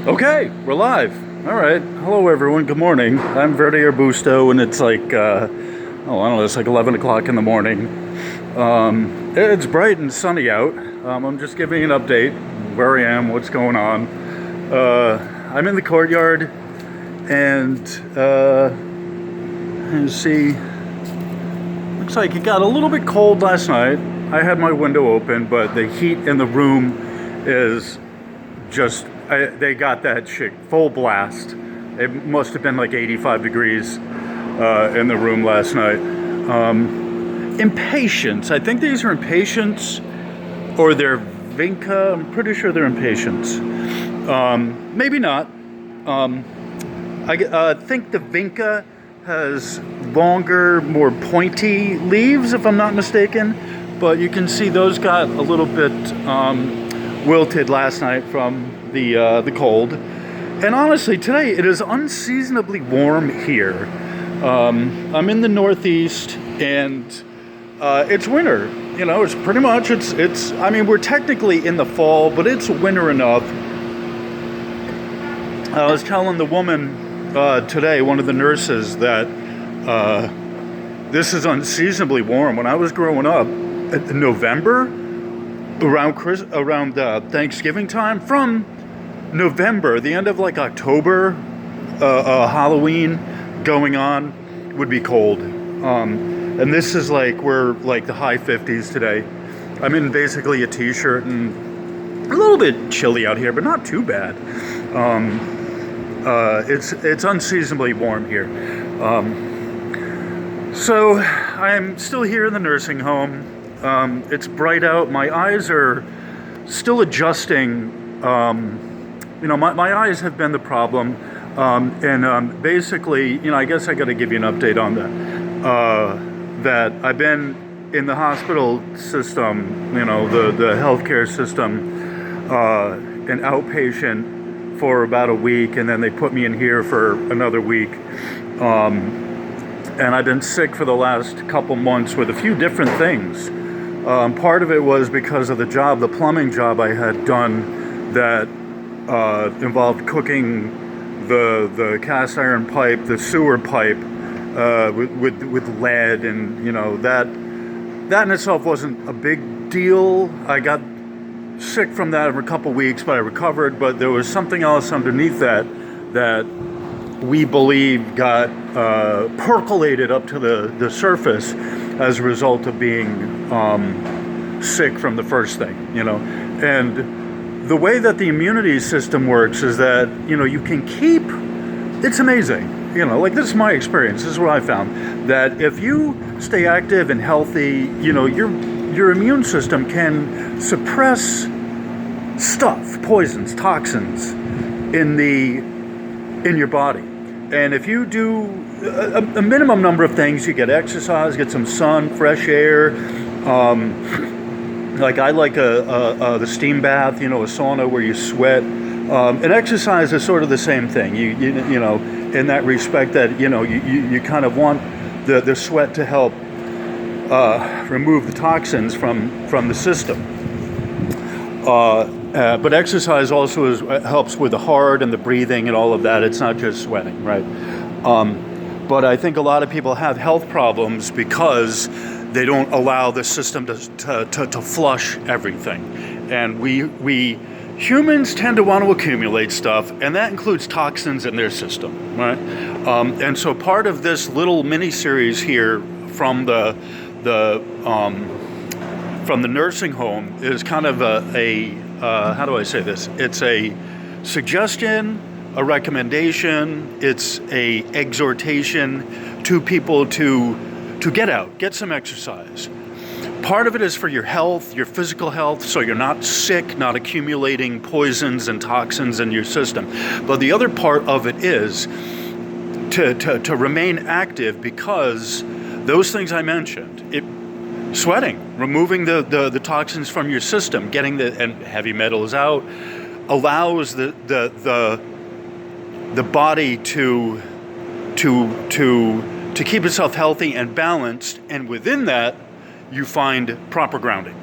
Okay, we're live. All right. Hello, everyone. Good morning. I'm vertearbusto, and it's like, I don't know, it's like 11 o'clock in the morning. It's bright and sunny out. I'm just giving an update where I am, what's going on. I'm in the courtyard, and you see, looks like it got a little bit cold last night. I had my window open, but the heat in the room is just, they got that shit full blast. It must have been like 85 degrees in the room last night. Impatience. I think these are impatience, or they're vinca. I'm pretty sure they're impatience. Maybe not. I think the vinca has longer, more pointy leaves, if I'm not mistaken. But you can see those got a little bit wilted last night from the cold. And honestly, today it is unseasonably warm here. I'm in the Northeast, and it's winter. You know, it's pretty much, it's. I mean, we're technically in the fall, but it's winter enough. I was telling the woman today, one of the nurses, that this is unseasonably warm. When I was growing up, in November, around Thanksgiving time, from November, the end of like October, Halloween going on, would be cold. And this is like, we're like the high 50s today. I'm in basically a t-shirt, and a little bit chilly out here, but not too bad. It's unseasonably warm here. So I'm still here in the nursing home. It's bright out. My eyes are still adjusting. My eyes have been the problem. Basically, I guess I got to give you an update on that. That I've been in the hospital system, the healthcare system, an outpatient for about a week, and then they put me in here for another week. And I've been sick for the last couple months with a few different things. Part of it was because of the plumbing job I had done that involved cooking the cast iron pipe, the sewer pipe, with lead, and that in itself wasn't a big deal. I got sick from that for a couple weeks, but I recovered. But there was something else underneath that we believe got percolated up to the surface as a result of being sick from the first thing, And the way that the immunity system works is that, you can keep, it's amazing. Like, this is my experience. This is what I found. That if you stay active and healthy, your immune system can suppress stuff, poisons, toxins in your body. And if you do a minimum number of things, you get exercise, get some sun, fresh air. Like, I like the steam bath, a sauna where you sweat. And exercise is sort of the same thing. You in that respect, that you kind of want the sweat to help remove the toxins from the system. But exercise also helps with the heart and the breathing and all of that. It's not just sweating, right? But I think a lot of people have health problems because they don't allow the system to flush everything. And we humans tend to want to accumulate stuff, and that includes toxins in their system, right? And so part of this little mini-series here from the nursing home is kind of a how do I say this? It's a suggestion, a recommendation, it's a exhortation to people to get out, get some exercise. Part of it is for your health, your physical health, so you're not sick, not accumulating poisons and toxins in your system. But the other part of it is to remain active, because those things I mentioned, sweating, removing the toxins from your system, getting and heavy metals out, allows the body to keep itself healthy and balanced, and within that you find proper grounding.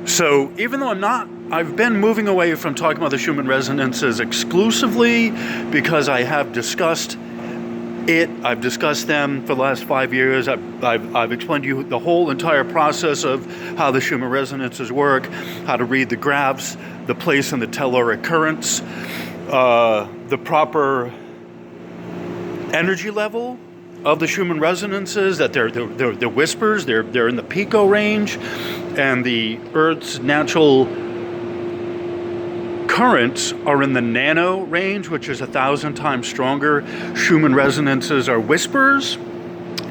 So even though I'm not I've been moving away from talking about the Schumann resonances exclusively because I have discussed it. I've discussed them for the last 5 years. I've explained to you the whole entire process of how the Schumann resonances work, how to read the graphs, the place in the telluric currents, the proper energy level of the Schumann resonances, that they're whispers, they're in the pico range, and the Earth's natural currents are in the nano range, which is 1,000 times stronger. Schumann resonances are whispers.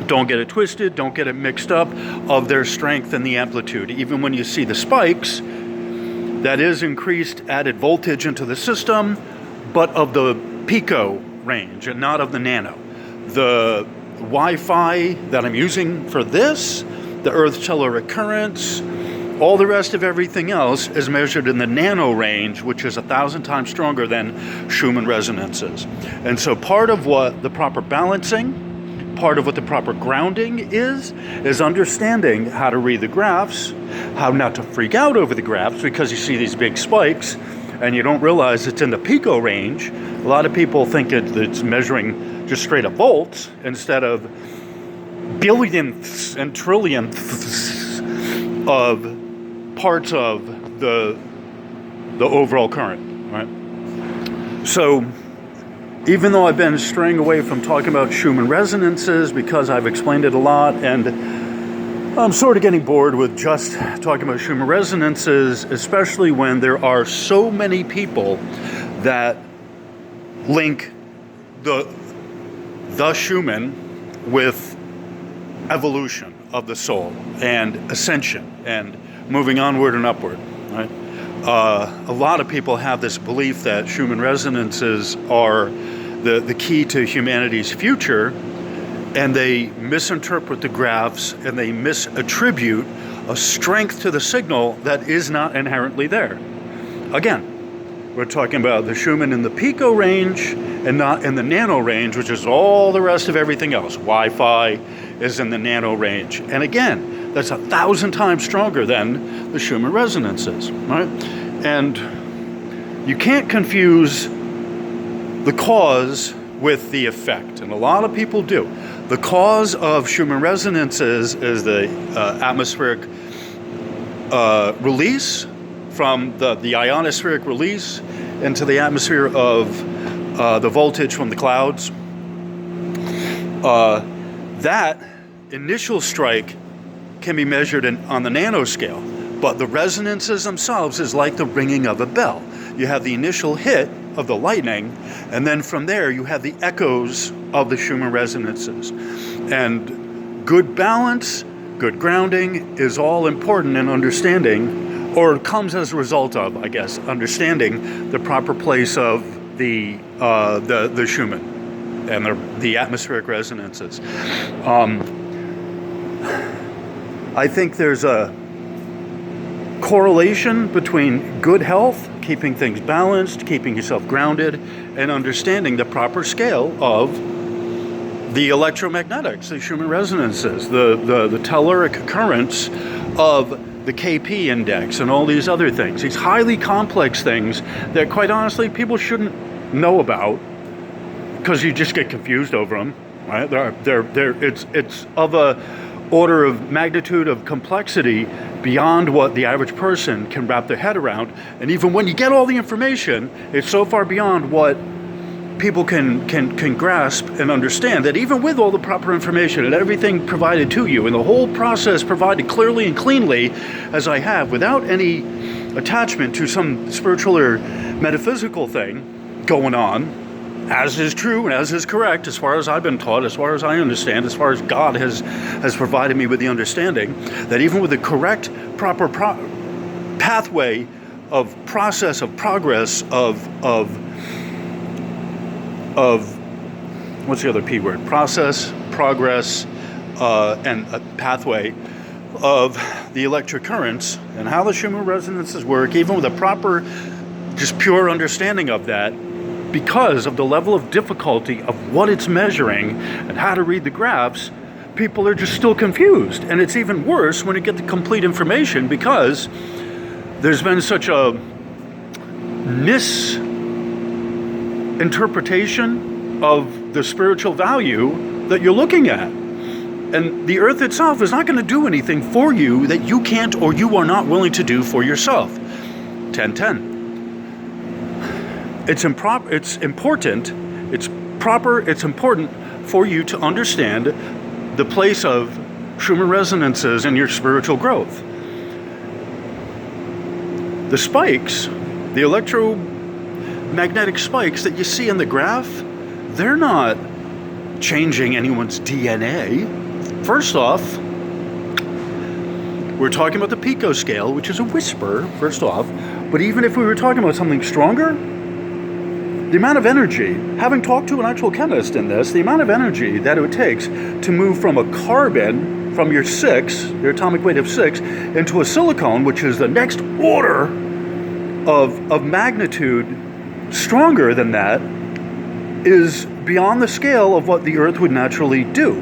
Don't get it twisted, don't get it mixed up, of their strength and the amplitude. Even when you see the spikes, that is increased added voltage into the system, but of the pico range and not of the nano. The Wi-Fi that I'm using for this, the Earth's telluric currents, all the rest of everything else is measured in the nano range, which is 1,000 times stronger than Schumann resonances. And so part of what the proper balancing, part of what the proper grounding is understanding how to read the graphs, how not to freak out over the graphs because you see these big spikes and you don't realize it's in the pico range. A lot of people think it's measuring just straight up volts instead of billionths and trillionths of parts of the overall current, right? So even though I've been straying away from talking about Schumann resonances because I've explained it a lot, and I'm sort of getting bored with just talking about Schumann resonances, especially when there are so many people that link the Schumann with evolution of the soul and ascension and moving onward and upward, right? A lot of people have this belief that Schumann resonances are the key to humanity's future, and they misinterpret the graphs and they misattribute a strength to the signal that is not inherently there. Again, we're talking about the Schumann in the pico range and not in the nano range, which is all the rest of everything else. Wi-Fi is in the nano range. And again, that's 1,000 times stronger than the Schumann resonances, right? And you can't confuse the cause with the effect, and a lot of people do. The cause of Schumann resonances is the atmospheric release from the ionospheric release into the atmosphere of the voltage from the clouds. That initial strike can be measured on the nanoscale, but the resonances themselves is like the ringing of a bell. You have the initial hit of the lightning, and then from there you have the echoes of the Schumann resonances. And good balance, good grounding is all important in understanding, or comes as a result of, I guess, understanding the proper place of the Schumann and the atmospheric resonances. I think there's a correlation between good health, keeping things balanced, keeping yourself grounded, and understanding the proper scale of the electromagnetics, the Schumann resonances, the telluric currents of the KP index, and all these other things. These highly complex things that, quite honestly, people shouldn't know about because you just get confused over them. Right? It's of a order of magnitude of complexity beyond what the average person can wrap their head around. And even when you get all the information, it's so far beyond what people can grasp and understand that even with all the proper information and everything provided to you and the whole process provided clearly and cleanly as I have, without any attachment to some spiritual or metaphysical thing going on, as is true and as is correct, as far as I've been taught, as far as I understand, as far as God has provided me with the understanding, that even with the correct, proper pathway of process, of progress, of what's the other P word? Process, progress, and a pathway of the electric currents and how the Schumann resonances work, even with a proper, just pure understanding of that, because of the level of difficulty of what it's measuring and how to read the graphs, people are just still confused. And it's even worse when you get the complete information, because there's been such a misinterpretation of the spiritual value that you're looking at. And the earth itself is not going to do anything for you that you can't or you are not willing to do for yourself. 10:10. It's important, it's proper, it's important for you to understand the place of Schumann resonances in your spiritual growth. The spikes, the electromagnetic spikes that you see in the graph, they're not changing anyone's DNA. First off, we're talking about the picoscale, which is a whisper, first off. But even if we were talking about something stronger, the amount of energy, having talked to an actual chemist in this, the amount of energy that it takes to move from a carbon, from your atomic weight of 6, into a silicon, which is the next order of magnitude stronger than that, is beyond the scale of what the Earth would naturally do.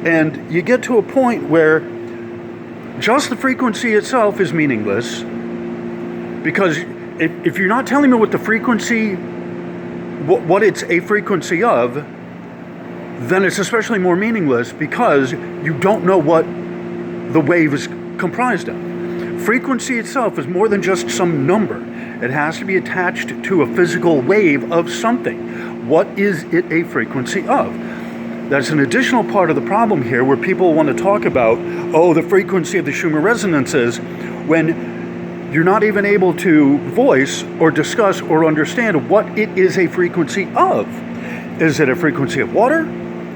And you get to a point where just the frequency itself is meaningless, because if you're not telling me what the frequency, what it's a frequency of, then it's especially more meaningless because you don't know what the wave is comprised of. Frequency itself is more than just some number. It has to be attached to a physical wave of something. What is it a frequency of? That's an additional part of the problem here, where people want to talk about, the frequency of the Schumann resonances, when you're not even able to voice or discuss or understand what it is a frequency of. Is it a frequency of water?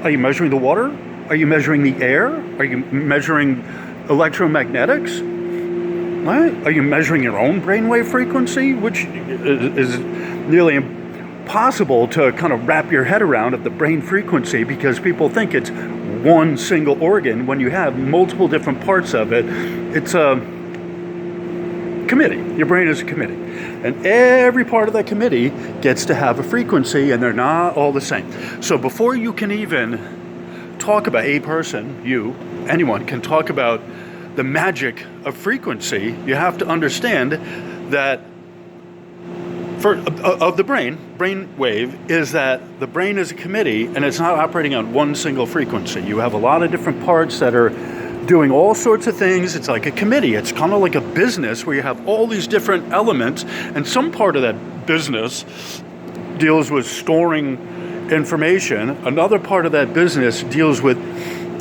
Are you measuring the water? Are you measuring the air? Are you measuring electromagnetics? Right? Are you measuring your own brainwave frequency, which is nearly impossible to kind of wrap your head around at the brain frequency, because people think it's one single organ when you have multiple different parts of it. It's a committee. Your brain is a committee. And every part of that committee gets to have a frequency, and they're not all the same. So before you can even talk about a person, anyone can talk about the magic of frequency, you have to understand that of the brain wave is that the brain is a committee, and it's not operating on one single frequency. You have a lot of different parts that are doing all sorts of things. It's like a committee. It's kind of like a business where you have all these different elements, and some part of that business deals with storing information. Another part of that business deals with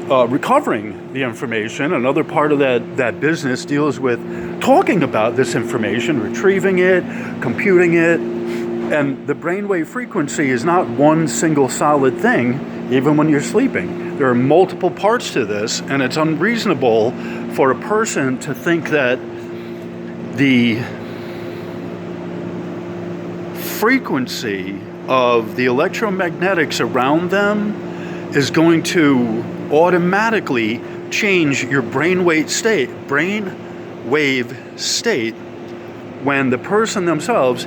recovering the information. Another part of that business deals with talking about this information, retrieving it, computing it. And the brainwave frequency is not one single solid thing, even when you're sleeping. There are multiple parts to this, and it's unreasonable for a person to think that the frequency of the electromagnetics around them is going to automatically change your brainwave state when the person themselves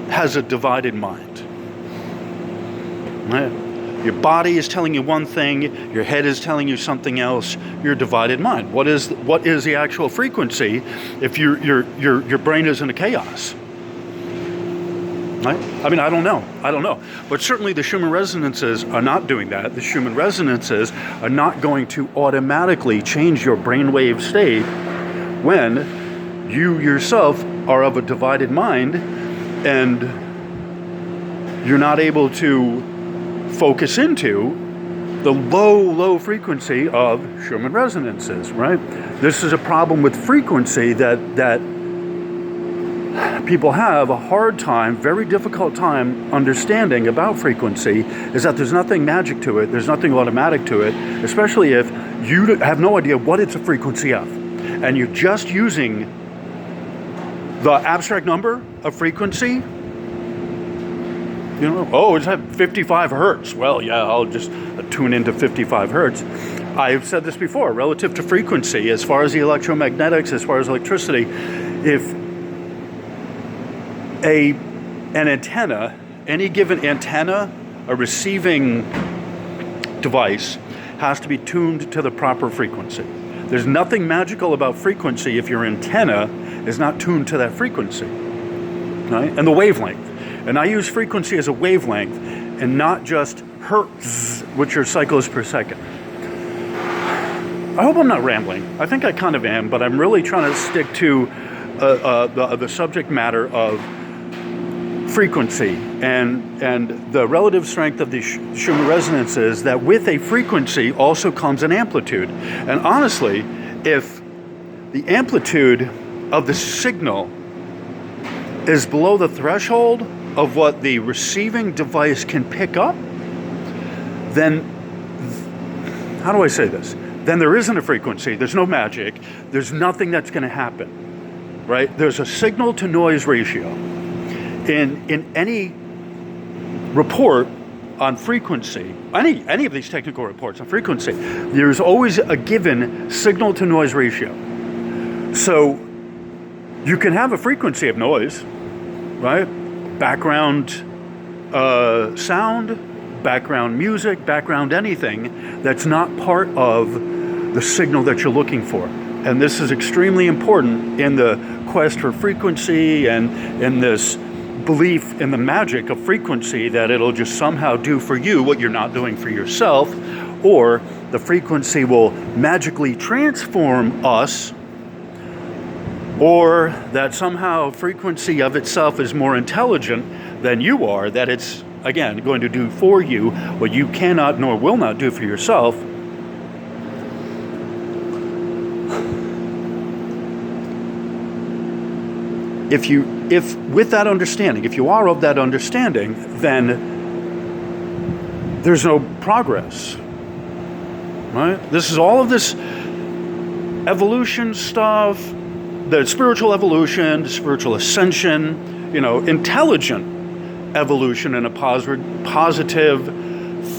has a divided mind. Right? Your body is telling you one thing, your head is telling you something else, your divided mind. What is the actual frequency if your brain is in a chaos? Right? I mean, I don't know. But certainly the Schumann resonances are not doing that. The Schumann resonances are not going to automatically change your brainwave state when you yourself are of a divided mind and you're not able to focus into the low frequency of Schumann resonances, right? This is a problem with frequency that people have a hard time, very difficult time understanding about frequency, is that there's nothing magic to it, there's nothing automatic to it, especially if you have no idea what it's a frequency of. And you're just using the abstract number of frequency. It's at 55 hertz. Well, yeah, I'll just tune into 55 hertz. I've said this before, relative to frequency, as far as the electromagnetics, as far as electricity, if an antenna, any given antenna, a receiving device, has to be tuned to the proper frequency. There's nothing magical about frequency if your antenna is not tuned to that frequency, right? And the wavelength. And I use frequency as a wavelength and not just hertz, which are cycles per second. I hope I'm not rambling. I think I kind of am, but I'm really trying to stick to the subject matter of frequency and the relative strength of the Schumann resonances, that with a frequency also comes an amplitude. And honestly, if the amplitude of the signal is below the threshold of what the receiving device can pick up, then, how do I say this? Then there isn't a frequency, there's no magic, there's nothing that's going to happen, right? There's a signal to noise ratio. In any report on frequency, any of these technical reports on frequency, there's always a given signal to noise ratio. So you can have a frequency of noise, right? Background sound, background music, background anything that's not part of the signal that you're looking for. And this is extremely important in the quest for frequency and in this belief in the magic of frequency, that it'll just somehow do for you what you're not doing for yourself, or the frequency will magically transform us, or that somehow frequency of itself is more intelligent than you are, that it's, again, going to do for you what you cannot nor will not do for yourself. If with that understanding, if you are of that understanding, then there's no progress, right? This is all of this evolution stuff, the spiritual evolution, the spiritual ascension, intelligent evolution in a positive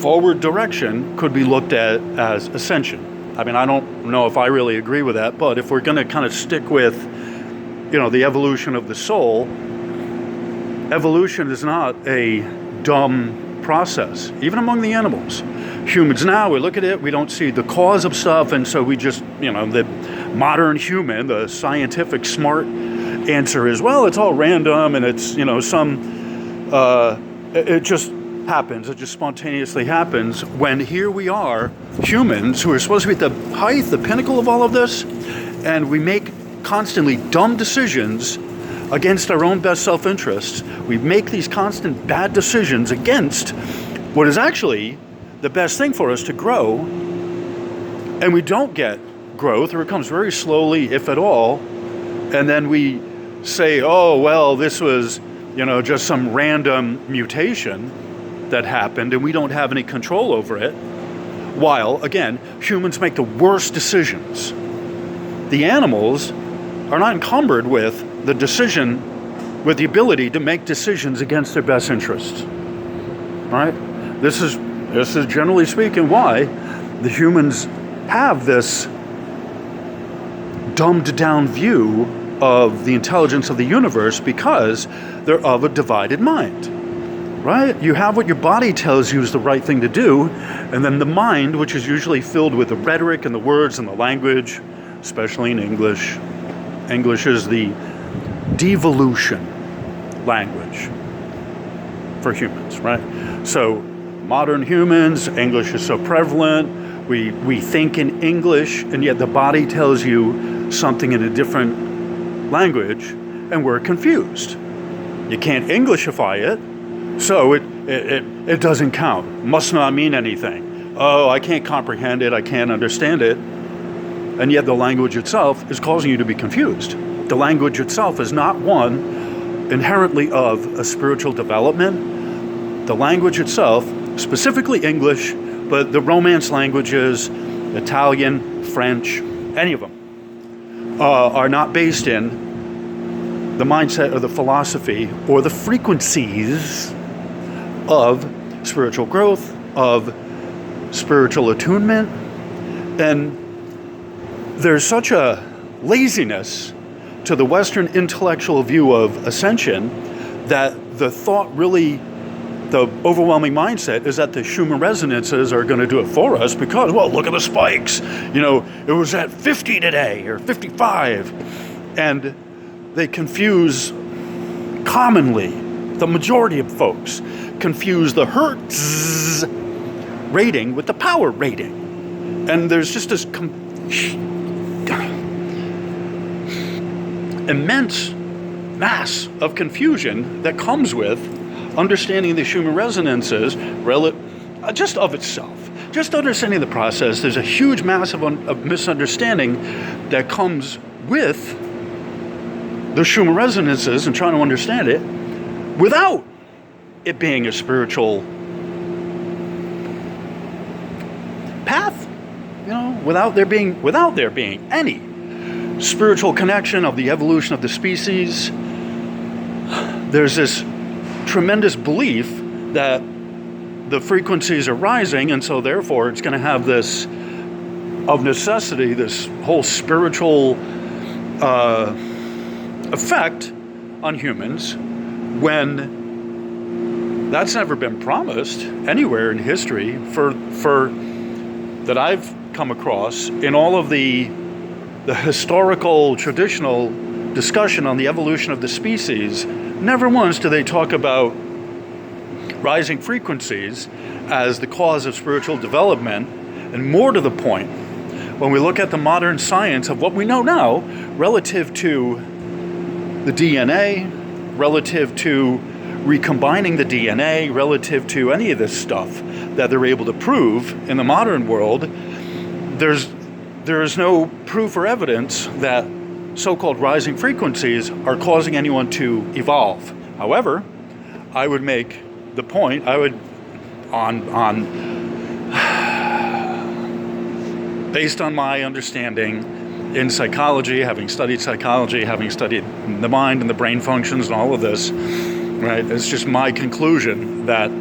forward direction could be looked at as ascension. I mean, I don't know if I really agree with that, but if we're going to kind of stick with the evolution of the soul, evolution is not a dumb process, even among the animals. Humans now, we look at it, we don't see the cause of stuff, and so we just, the modern human, the scientific smart answer is, well, it's all random, and it's, it just happens, it just spontaneously happens, when here we are, humans, who are supposed to be at the height, the pinnacle of all of this, and we make constantly dumb decisions against our own best self-interest. We make these constant bad decisions against what is actually the best thing for us to grow, and we don't get growth, or it comes very slowly, if at all, and then we say, oh, well, this was, just some random mutation that happened, and we don't have any control over it, while, again, humans make the worst decisions. The animals are not encumbered with the ability to make decisions against their best interests, right? This is generally speaking why the humans have this dumbed down view of the intelligence of the universe, because they're of a divided mind, right? You have what your body tells you is the right thing to do, and then the mind, which is usually filled with the rhetoric and the words and the language, especially in English. English is the devolution language for humans, right? So modern humans, English is so prevalent, we think in English, and yet the body tells you something in a different language, and we're confused. You can't Englishify it, so it doesn't count, must not mean anything. Oh, I can't comprehend it, I can't understand it. And yet the language itself is causing you to be confused. The language itself is not one inherently of a spiritual development. The language itself, specifically English, but the Romance languages, Italian, French, any of them, are not based in the mindset or the philosophy or the frequencies of spiritual growth, of spiritual attunement. And there's such a laziness to the Western intellectual view of ascension that the thought really, the overwhelming mindset is that the Schumann resonances are going to do it for us because, well, look at the spikes. It was at 50 today or 55. And they confuse, commonly, the majority of folks confuse the hertz rating with the power rating. And there's just this immense mass of confusion that comes with understanding the human resonances just of itself. Just understanding the process, there's a huge mass of misunderstanding that comes with the Schumann resonances and trying to understand it without it being a spiritual path, without there being any spiritual connection of the evolution of the species. There's this tremendous belief that the frequencies are rising, and so therefore it's going to have this, of necessity, this whole spiritual effect on humans, when that's never been promised anywhere in history for that I've come across in all of the historical, traditional discussion on the evolution of the species. Never once do they talk about rising frequencies as the cause of spiritual development. And more to the point, when we look at the modern science of what we know now relative to the DNA, relative to recombining the DNA, relative to any of this stuff that they're able to prove in the modern world, there is no proof or evidence that so-called rising frequencies are causing anyone to evolve. However, I would make the point, based on my understanding in psychology, having studied the mind and the brain functions and all of this, right? It's just my conclusion that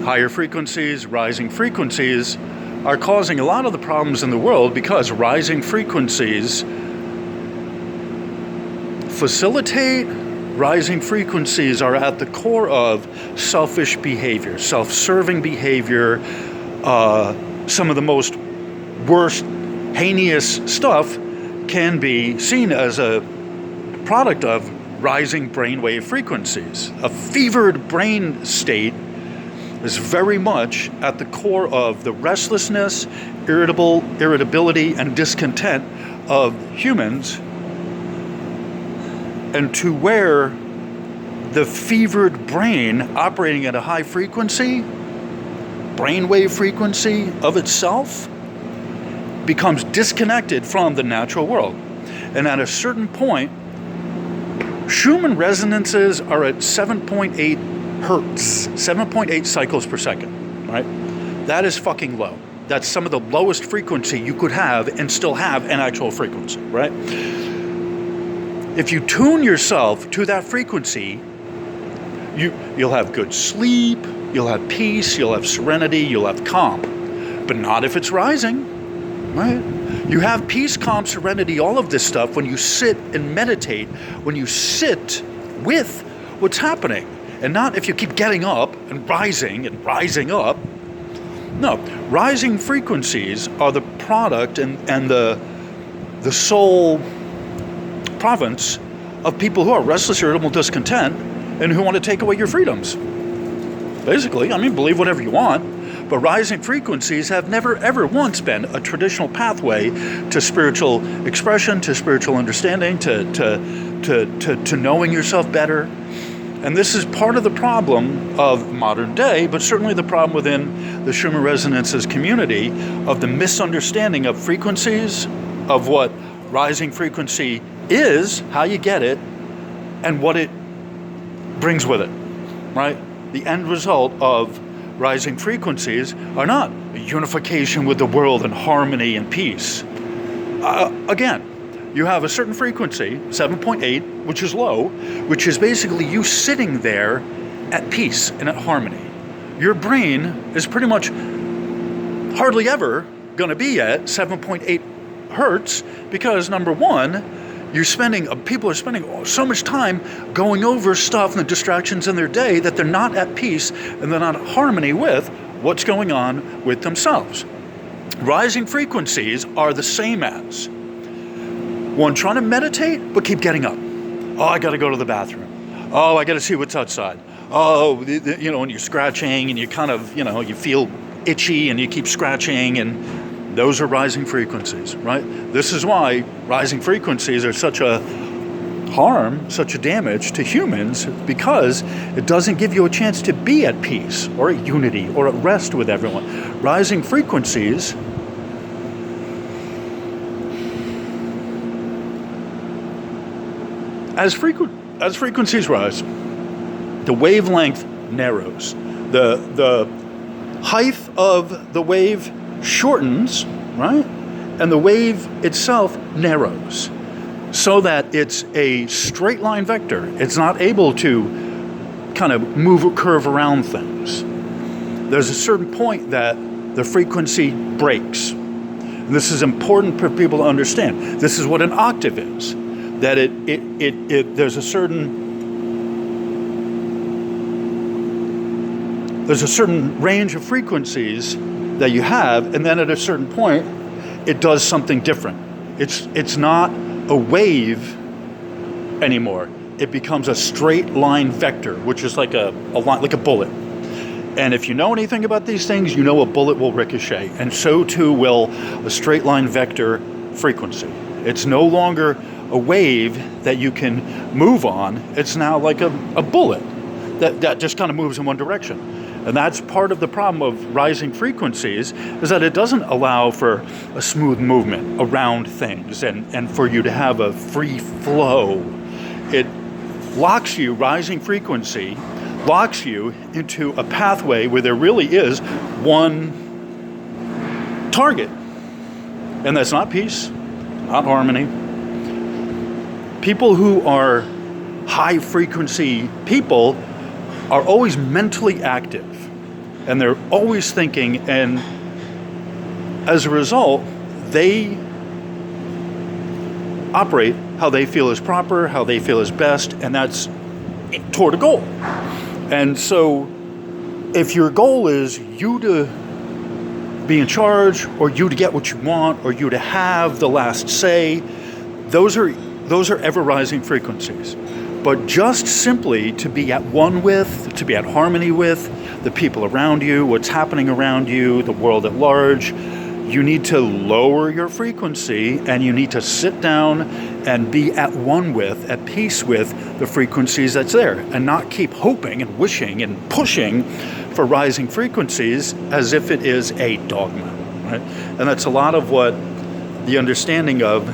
higher frequencies, rising frequencies are causing a lot of the problems in the world, because rising frequencies rising frequencies are at the core of selfish behavior, self-serving behavior. Some of the most worst, heinous stuff can be seen as a product of rising brainwave frequencies. A fevered brain state is very much at the core of the restlessness, irritability, and discontent of humans. And to where the fevered brain operating at a high frequency, brainwave frequency of itself, becomes disconnected from the natural world. And at a certain point, Schumann resonances are at 7.8 hertz, 7.8 cycles per second, right? That is fucking low. That's some of the lowest frequency you could have and still have an actual frequency, right? If you tune yourself to that frequency, you'll have good sleep, you'll have peace, you'll have serenity, you'll have calm. But not if it's rising, right? You have peace, calm, serenity, all of this stuff when you sit and meditate, when you sit with what's happening, and not if you keep getting up and rising up. No, rising frequencies are the product and the sole province of people who are restless, irritable, discontent, and who want to take away your freedoms. Basically, believe whatever you want, but rising frequencies have never ever once been a traditional pathway to spiritual expression, to spiritual understanding, to knowing yourself better. And this is part of the problem of modern day, but certainly the problem within the Schumann resonances community, of the misunderstanding of frequencies, of what rising frequency is, how you get it, and what it brings with it, right? The end result of rising frequencies are not a unification with the world and harmony and peace. Again, you have a certain frequency, 7.8, which is low, which is basically you sitting there at peace and at harmony. Your brain is pretty much hardly ever going to be at 7.8 hertz because, number one, people are spending so much time going over stuff and the distractions in their day that they're not at peace and they're not at harmony with what's going on with themselves. Rising frequencies are the same as one trying to meditate but keep getting up. Oh, I got to go to the bathroom. Oh, I got to see what's outside. Oh, and you're scratching and you kind of, you feel itchy and you keep scratching, and those are rising frequencies, right? This is why rising frequencies are such a harm, such a damage to humans, because it doesn't give you a chance to be at peace or at unity or at rest with everyone. Rising frequencies as frequencies rise, the wavelength narrows. The height of the wave shortens, right? And the wave itself narrows, so that it's a straight line vector. It's not able to kind of move or curve around things. There's a certain point that the frequency breaks. And this is important for people to understand. This is what an octave is. That there's a certain range of frequencies that you have, and then at a certain point, it does something different. It's not a wave anymore. It becomes a straight line vector, which is like a line, like a bullet. And if you know anything about these things, you know a bullet will ricochet, and so too will a straight line vector frequency. It's no longer a wave that you can move on. It's now like a bullet that just kind of moves in one direction. And that's part of the problem of rising frequencies, is that it doesn't allow for a smooth movement around things and for you to have a free flow. It locks you, rising frequency, locks you into a pathway where there really is one target. And that's not peace, not harmony. People who are high frequency people are always mentally active, and they're always thinking, and as a result, they operate how they feel is proper, how they feel is best, and that's toward a goal. And so if your goal is you to be in charge, or you to get what you want, or you to have the last say, those are ever rising frequencies. But just simply to be at one with, to be at harmony with the people around you, what's happening around you, the world at large, you need to lower your frequency, and you need to sit down and be at one with, at peace with the frequencies that's there, and not keep hoping and wishing and pushing for rising frequencies as if it is a dogma, right? And that's a lot of what the understanding of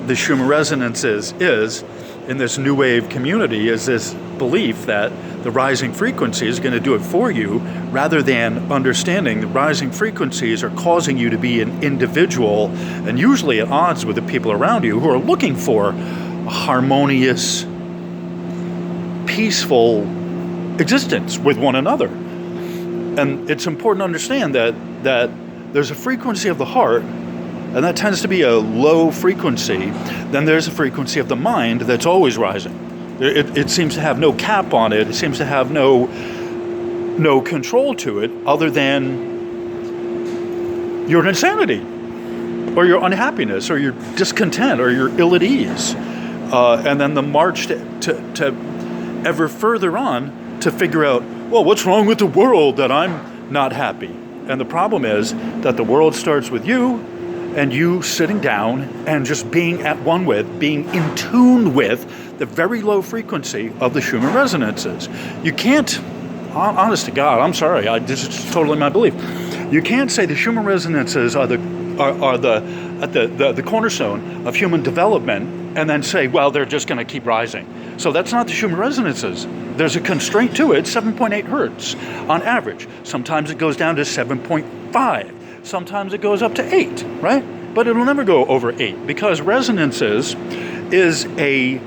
the Schumann resonances is in this new wave community, is this belief that the rising frequency is going to do it for you, rather than understanding the rising frequencies are causing you to be an individual, and usually at odds with the people around you who are looking for a harmonious, peaceful existence with one another. And it's important to understand that there's a frequency of the heart, and that tends to be a low frequency. Then there's a frequency of the mind that's always rising. It seems to have no cap on it. It seems to have no control to it, other than your insanity, or your unhappiness, or your discontent, or your ill at ease. And then the march to ever further on to figure out, well, what's wrong with the world that I'm not happy? And the problem is that the world starts with you, and you sitting down and just being at one with, being in tune with the very low frequency of the Schumann resonances. You can't, honest to God, I'm sorry, this is totally my belief. You can't say the Schumann resonances are the cornerstone of human development, and then say, well, they're just going to keep rising. So that's not the Schumann resonances. There's a constraint to it, 7.8 hertz on average. Sometimes it goes down to 7.5. Sometimes it goes up to 8, right? But it'll never go over 8, because resonances is a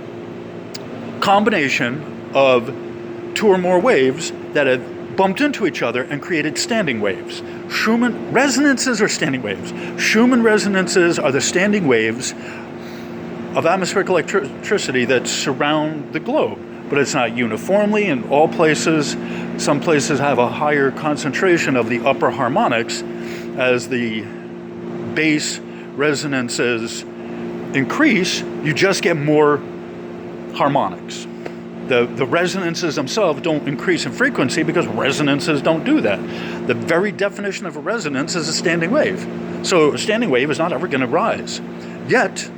combination of two or more waves that have bumped into each other and created standing waves. Schumann resonances are standing waves. Schumann resonances are the standing waves of atmospheric electricity that surround the globe. But it's not uniformly in all places. Some places have a higher concentration of the upper harmonics. As the base resonances increase, you just get more harmonics. The resonances themselves don't increase in frequency because resonances don't do that. The very definition of a resonance is a standing wave. So a standing wave is not ever going to rise. Yet,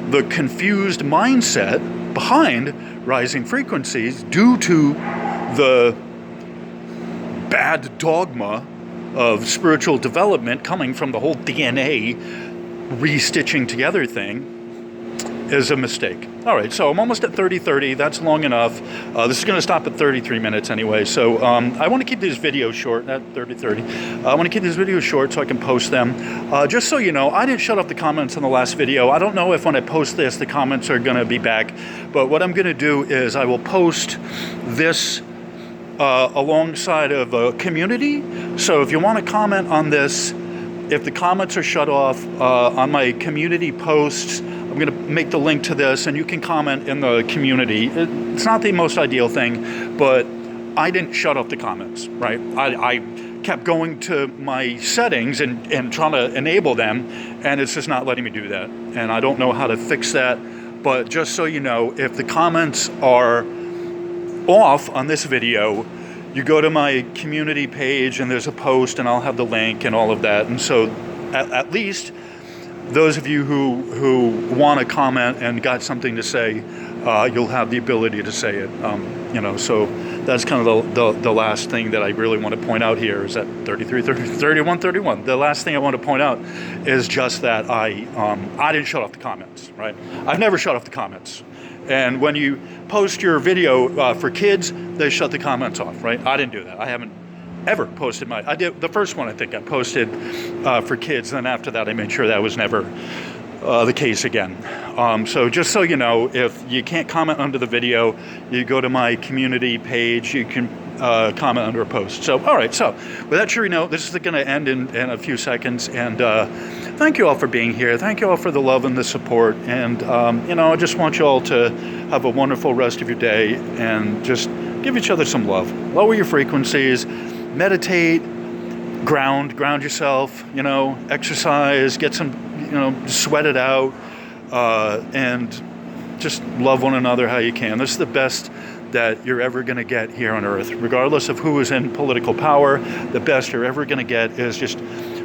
the confused mindset behind rising frequencies, due to the bad dogma of spiritual development coming from the whole DNA restitching together thing, is a mistake. All right, so I'm almost at 30:30. That's long enough. This is going to stop at 33 minutes anyway. So I want to keep these videos short, at 30:30. I want to keep these videos short so I can post them. Just so you know, I didn't shut off the comments on the last video. I don't know if when I post this, the comments are going to be back. But what I'm going to do is I will post this alongside of a community. So if you want to comment on this, if the comments are shut off on my community posts, I'm going to make the link to this, and you can comment in the community. It's not the most ideal thing, but I didn't shut off the comments, right? I kept going to my settings and trying to enable them, and it's just not letting me do that. And I don't know how to fix that, but just so you know, if the comments are off on this video, you go to my community page and there's a post, and I'll have the link and all of that. And so at least those of you who want to comment and got something to say, you'll have the ability to say it. So that's kind of the last thing that I really want to point out here is at 33, 30, 31, 31. The last thing I want to point out is just that I didn't shut off the comments, right? I've never shut off the comments. And when you post your video for kids, they shut the comments off, right? I didn't do that. I haven't ever posted I did the first one, I think I posted for kids, and then after that I made sure that was never the case again. So just so you know, if you can't comment under the video, you go to my community page, you can comment under a post. So, all right, so with that, sure, you know, this is going to end in a few seconds, and thank you all for being here. Thank you all for the love and the support, and I just want you all to have a wonderful rest of your day, and just give each other some love. Lower your frequencies, meditate, ground yourself, exercise, get some, sweat it out, and just love one another how you can. This is the best that you're ever going to get here on earth, regardless of who is in political power. The best you're ever going to get is just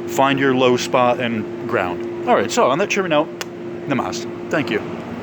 find your low spot and ground. All right, so on that cheery note, namaste. Thank you.